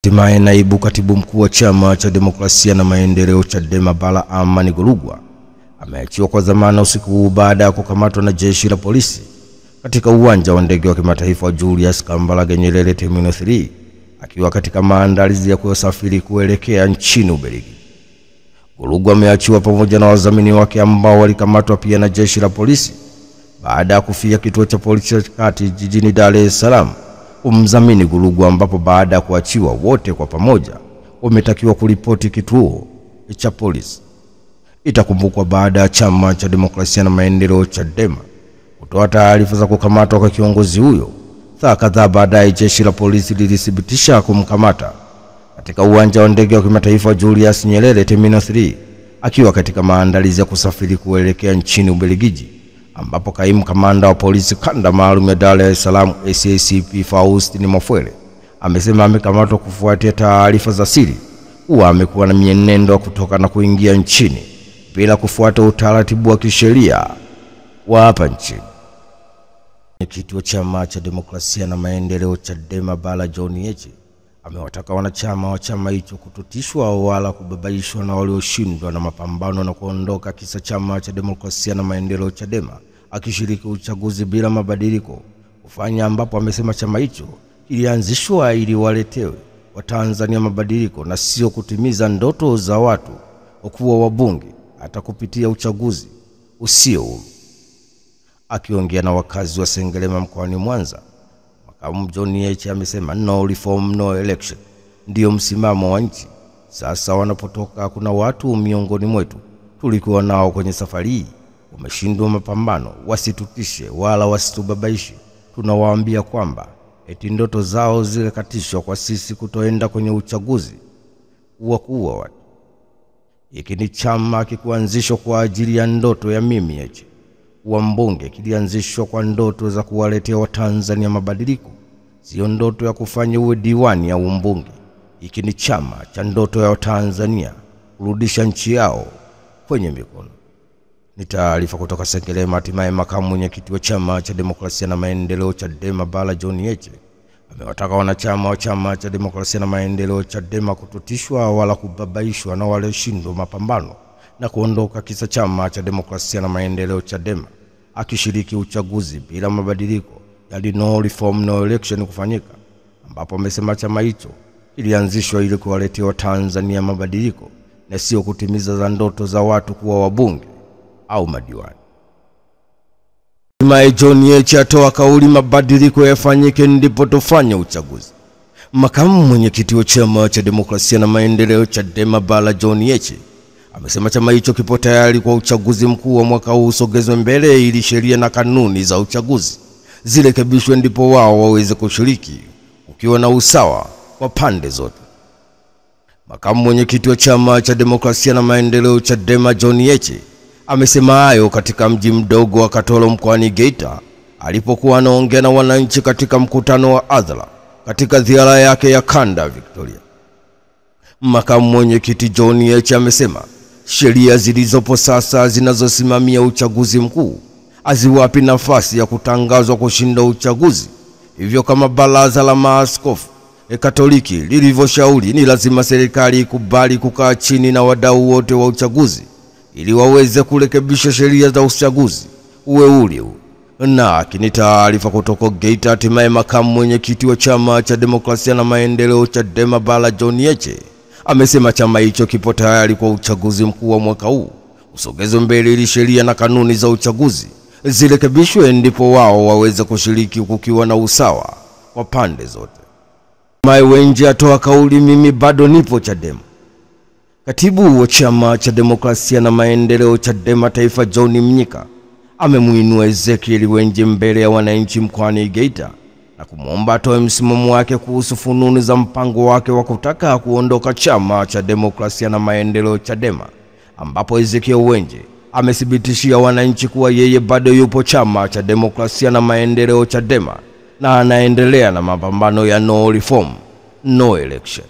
Hatimaye naibu katibu mkuu wa chama cha demokrasia na maendeleo Chadema Bara Amani Golugwa ameachiwa kwa dhamana usiku huu baada ya kukamatwa na jeshi la polisi katika uwanja wa ndege wa kimataifa wa Julius Kambarage Nyerere Terminal 3 akiwa katika maandalizi ya kusafiri kuelekea nchini Ubelgiji. Golugwa ameachiwa pamoja na wadhamini wake ambao walikamatwa pia na jeshi la polisi baada ya kufia kituo cha polisi kati jijini Dar es Salaam kumdhamini Golugwa, ambapo baada ya kuachiwa wote kwa pamoja wametakiwa kuripoti kituo cha polisi. Itakumbukwa baada ya chama cha demokrasia na maendeleo Chadema kutoa taarifa za kukamatwa kwa kiongozi huyo, saa kadhaa baadaye jeshi la polisi lilithibitisha kumkamata katika uwanja wa ndege wa kimataifa Julius Nyerere Terminal 3 akiwa katika maandalizi ya kusafiri kuelekea nchini Ubelgiji, ambapo kaimu kamanda wa polisi kanda maalum ya Dar es Salaam SACP Faustin Mafwele amesema amekamatwa kufuatia taarifa za siri kuwa amekuwa na mienendo kutoka na kuingia nchini bila kufuata utaratibu wa kisheria wa hapa nchini. Mwenyekiti wa chama cha demokrasia na maendeleo Chadema Bara John Heche amewataka wanachama wa chama hicho kutotishwa wala kubabaishwa na walioshindwa na mapambano na kuondoka kisa chama cha demokrasia na maendeleo Chadema akishiriki uchaguzi bila mabadiliko kufanya, ambapo amesema chama hicho kilianzishwa ili waletewe wa Tanzania mabadiliko na sio kutimiza ndoto za watu kuwa wabunge hata kupitia uchaguzi usio huru. Akiongea na wakazi wa Sengerema mkoani Mwanza, makamu John Heche amesema no reform no election ndio msimamo wa nchi. Sasa wanapotoka kuna watu miongoni mwetu tulikuwa nao kwenye safari hii wameshindwa mapambano, wasitutishe wala wasitubabaishe. Tunawaambia kwamba eti ndoto zao zilikatishwa kwa sisi kutoenda kwenye uchaguzi wa kuua watu. Hiki ni chama kikuanzishwa kwa ajili ya ndoto ya mimi Heche wa mbunge, kilianzishwa kwa ndoto za kuwaletea wa Tanzania mabadiliko, sio ndoto ya kufanya uwe diwani au mbunge. Hiki ni chama cha ndoto ya Tanzania kurudisha nchi yao kwenye mikono. Ni taarifa kutoka Sengerema. Hatimaye makamu mwenyekiti wa chama cha demokrasia na maendeleo Chadema Bara John Heche amewataka wanachama wa chama cha demokrasia na maendeleo Chadema kutotishwa wala kubabaishwa na walioshindwa mapambano na kuondoka kisa chama cha demokrasia na maendeleo Chadema akishiriki uchaguzi bila mabadiliko, yani no reform no election kufanyika, ambapo amesema chama hicho kilianzishwa ili kuwaletea Tanzania mabadiliko na sio kutimiza za ndoto za watu kuwa wabunge au madiwani. Hatimaye John Heche atoa kauli mabadiliko yafanyike ndipo tufanye uchaguzi. Makamu mwenyekiti wa chama cha demokrasia na maendeleo Chadema Bara John Heche amesema chama hicho kipo tayari kwa uchaguzi mkuu wa mwaka huu usogezwe mbele ili sheria na kanuni za uchaguzi zirekebishwe ndipo wao waweze kushiriki ukiwa na usawa wa pande zote. Makamu mwenyekiti wa chama cha demokrasia na maendeleo Chadema John Heche amesema hayo katika mji mdogo wa Katoro mkoani Geita alipokuwa anaongea na wananchi katika mkutano wa hadhara katika ziara yake ya kanda Victoria. Makamu mwenyekiti John Heche amesema sheria zilizopo sasa zinazosimamia uchaguzi mkuu haziwapi nafasi ya kutangazwa kushinda uchaguzi. Hivyo kama baraza la maaskofu Katoliki lilivyoshauri, ni lazima serikali ikubali kukaa chini na wadau wote wa uchaguzi ili waweze kurekebisha sheria za uchaguzi uwe ule. Na kini taarifa kutoka Geita. Hatimaye makamu mwenyekiti wa chama cha demokrasia na maendeleo Chadema Bara John Heche amesema chama hicho kipo tayari kwa uchaguzi mkuu wa mwaka huu usogezwe mbele ili sheria na kanuni za uchaguzi zirekebishwe ndipo wao waweze kushiriki kukiwa na usawa wa pande zote. Maiwenje atoa kauli mimi bado nipo Chadema. Katibu wa chama cha demokrasia na maendeleo Chadema Taifa John Mnyika amemuinua Ezekiel Wenje mbele ya wananchi mkoani Geita na kumwomba atoe msimamo wake kuhusu fununu za mpango wake wa kutaka kuondoka chama cha demokrasia na maendeleo Chadema, ambapo Ezekiel Wenje amethibitishia wananchi kuwa yeye bado yupo chama cha demokrasia na maendeleo Chadema na anaendelea na mapambano ya no reform no election.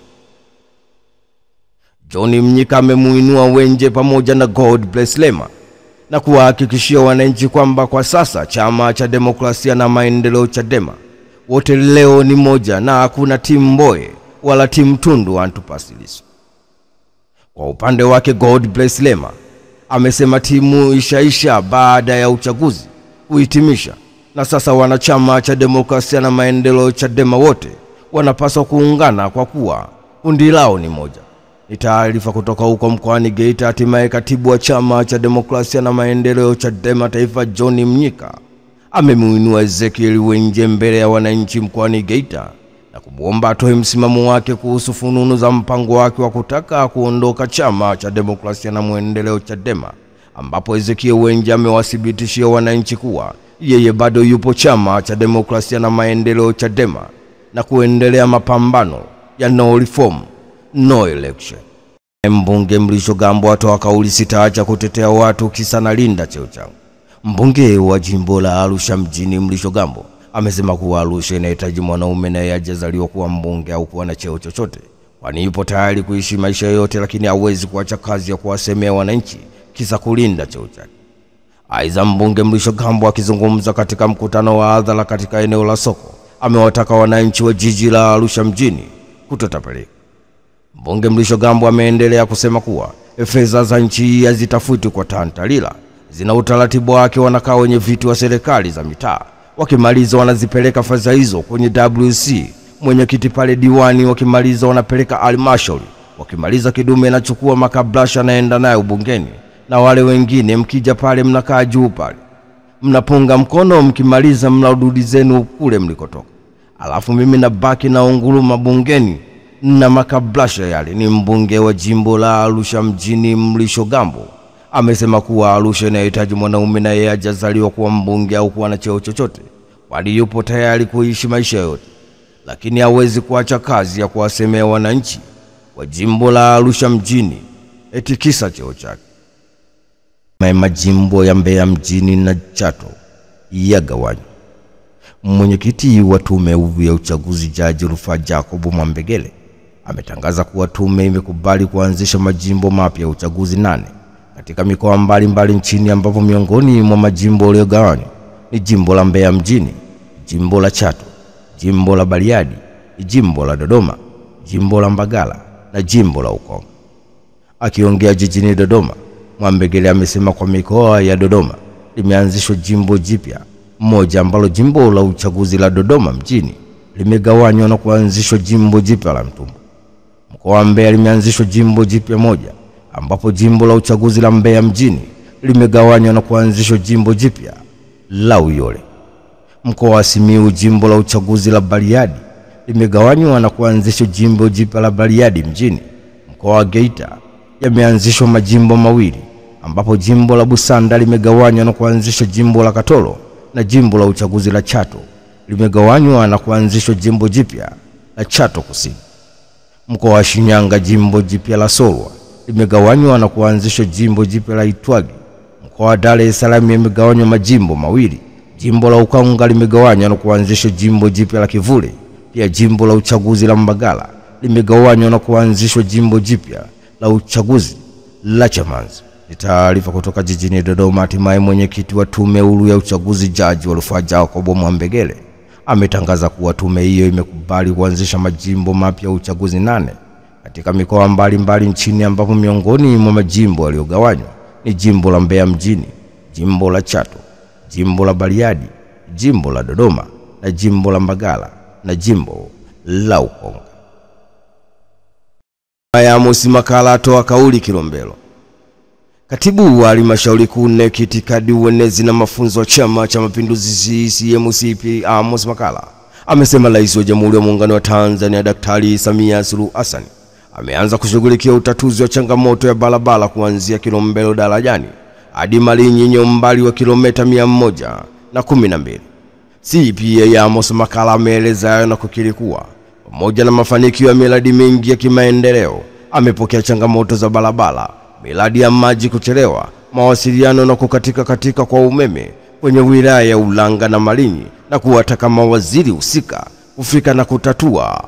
John Mnyika amemuinua Wenje pamoja na God Bless Lema na kuwahakikishia wananchi kwamba kwa sasa chama cha demokrasia na maendeleo Chadema wote leo ni moja na hakuna timu mboye wala timu Tundu Antipas Lissu. Kwa upande wake Godbless Lema amesema timu ishaisha baada ya uchaguzi kuhitimisha, na sasa wanachama cha Demokrasia na Maendeleo Chadema wote wanapaswa kuungana kwa kuwa kundi lao ni moja. Ni taarifa kutoka huko mkoani Geita. Hatimaye katibu wa chama cha Demokrasia na Maendeleo Chadema Taifa John Mnyika amemuinua Ezekiel Wenje mbele ya wananchi mkoani Geita na kumuomba atoe msimamo wake kuhusu fununu za mpango wake wa kutaka kuondoka chama cha Demokrasia na Maendeleo Chadema, ambapo Ezekiel Wenje amewathibitishia wananchi kuwa yeye bado yupo chama cha Demokrasia na Maendeleo Chadema na kuendelea mapambano ya no reform no election. Mbunge Mrisho Gambo atoa kauli sitaacha kutetea watu kisa na linda cheo changu. Mbunge wa jimbo la Arusha mjini Mrisho Gambo amesema kuwa Arusha inahitaji mwanaume na hajazaliwa kuwa mbunge au kuwa na cheo chochote, kwani yupo tayari kuishi maisha yote, lakini hawezi kuacha kazi ya kuwasemea wananchi kisa kulinda cheo chake. Aidha, mbunge Mrisho Gambo akizungumza katika mkutano wa hadhara katika eneo la soko amewataka wananchi wa jiji la Arusha mjini kutotapeleka. Mbunge Mrisho Gambo ameendelea kusema kuwa fedha za nchi hazitafuti kwa tantalila, zina utaratibu wake. Wanakaa wenye viti wa serikali za mitaa, wakimaliza wanazipeleka fedha hizo kwenye WC, mwenyekiti pale diwani, wakimaliza wanapeleka halmashauri, wakimaliza kidume na chukua makablasha naenda naye ubungeni, na wale wengine mkija pale mnakaa juu pale mnapunga mkono, mkimaliza mnarudi zenu kule mlikotoka, alafu mimi nabaki na unguruma bungeni na makablasha yale. Ni mbunge wa jimbo la Arusha mjini Mrisho Gambo amesema kuwa Arusha inahitaji mwanaume na yeye hajazaliwa kuwa mbunge au kuwa na cheo chochote, bali yupo tayari kuishi maisha yote, lakini hawezi kuacha kazi ya kuwasemea wananchi wa jimbo la Arusha mjini eti kisa cheo chake. Majimbo ya Mbeya mjini na Chato yagawanywa. Mwenyekiti wa tume ya uchaguzi Jaji Rufaa Jacob Mwambegele ametangaza kuwa tume imekubali kuanzisha majimbo mapya ya uchaguzi 8 katika mikoa mbalimbali nchini, ambapo miongoni mwa majimbo yaliyogawanywa ni jimbo la Mbeya mjini, jimbo la Chato, jimbo la Bariadi, jimbo la Dodoma, jimbo la Mbagala na jimbo la Ukonga. Akiongea jijini Dodoma, Mwambegele amesema kwa mikoa ya Dodoma limeanzishwa jimbo jipya moja ambalo jimbo la uchaguzi la Dodoma mjini limegawanywa na kuanzishwa jimbo jipya la Mtumbo. Mkoa wa Mbeya limeanzishwa jimbo jipya moja ambapo jimbo la uchaguzi la Mbeya mjini limegawanywa na kuanzishwa jimbo jipya la Uyole. Mkoa wa Simiyu jimbo la uchaguzi la Bariadi limegawanywa na kuanzishwa jimbo jipya la Bariadi mjini. Mkoa wa Geita yameanzishwa majimbo mawili ambapo jimbo la Busanda limegawanywa na kuanzishwa jimbo la Katoro, na jimbo la uchaguzi la Chato limegawanywa na kuanzishwa jimbo jipya la Chato Kusini. Mkoa wa Shinyanga jimbo jipya la Solwa limegawanywa na kuanzishwa jimbo jipya la Itwagi. Mkoa wa Dar es Salaam limegawanywa majimbo mawili. Jimbo la Ukonga limegawanywa na kuanzishwa jimbo jipya la Kivule. Pia jimbo la uchaguzi la Mbagala limegawanywa na kuanzishwa jimbo jipya la uchaguzi la Chamazi. Ni taarifa kutoka jijini Dodoma. Hatimaye mwenyekiti wa tume huru ya uchaguzi Jaji Rufaa Jacob Mwambegele ametangaza kuwa tume hiyo imekubali kuanzisha majimbo mapya ya uchaguzi 8 katika mikoa mbalimbali nchini, ambapo miongoni mwa majimbo yaliyogawanywa ni jimbo la Mbeya mjini, jimbo la Chato, jimbo la Bariadi, jimbo la Dodoma na jimbo la Mbagala na jimbo la Ukonga. Amos Makala atoa kauli Kilombero. Katibu wa halmashauri kuu NEC itikadi, uenezi na mafunzo wa Chama cha Mapinduzi CCM Amos Makala amesema Rais wa Jamhuri ya Muungano wa Tanzania Daktari Samia Suluhu Hassan ameanza kushughulikia utatuzi wa changamoto ya barabara kuanzia Kilombero darajani hadi Malinyi yenye umbali wa kilomita 112. CPA Amos Makala ameeleza na kukiri kuwa pamoja na mafanikio ya miradi mingi ya kimaendeleo, amepokea changamoto za barabara, miradi ya maji kuchelewa, mawasiliano na kukatika kwa umeme kwenye wilaya ya Ulanga na Malinyi, na kuwataka mawaziri husika kufika na kutatua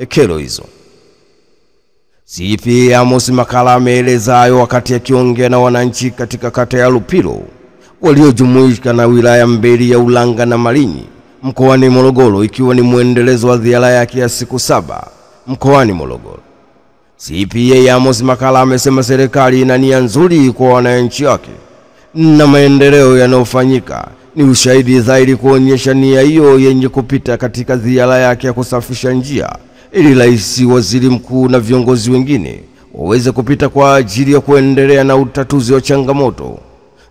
kero hizo. CPA Amos Makala ameeleza hayo wakati akiongea na wananchi katika kata ya Lupilo waliojumuika na wilaya mbili ya Ulanga na Malinyi mkoani Morogoro, ikiwa ni muendelezo wa ziara yake ya siku 7 mkoani Morogoro. CPA Amos Makalla amesema serikali ina nia nzuri kwa wananchi wake na maendeleo yanayofanyika ni ushahidi dhahiri kuonyesha nia hiyo yenye kupita katika ziara yake ya kusafisha njia ili rais, waziri mkuu na viongozi wengine waweze kupita kwa ajili ya kuendelea na utatuzi wa changamoto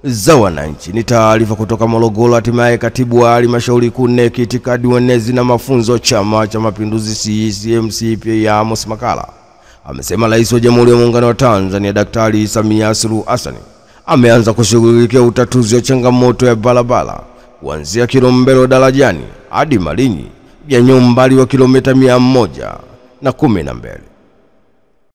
za wananchi. Ni taarifa kutoka Morogoro. Hatimaye katibu wa halmashauri kuu NEC itikadi, uenezi na mafunzo Chama cha Mapinduzi CCM CPA Amos Makalla amesema rais wa Jamhuri ya Muungano wa Tanzania Daktari Samia Suluhu Hassan ameanza kushughulikia utatuzi wa changamoto ya barabara kuanzia Kilombero darajani hadi Malinyi yenye umbali wa kilomita 112.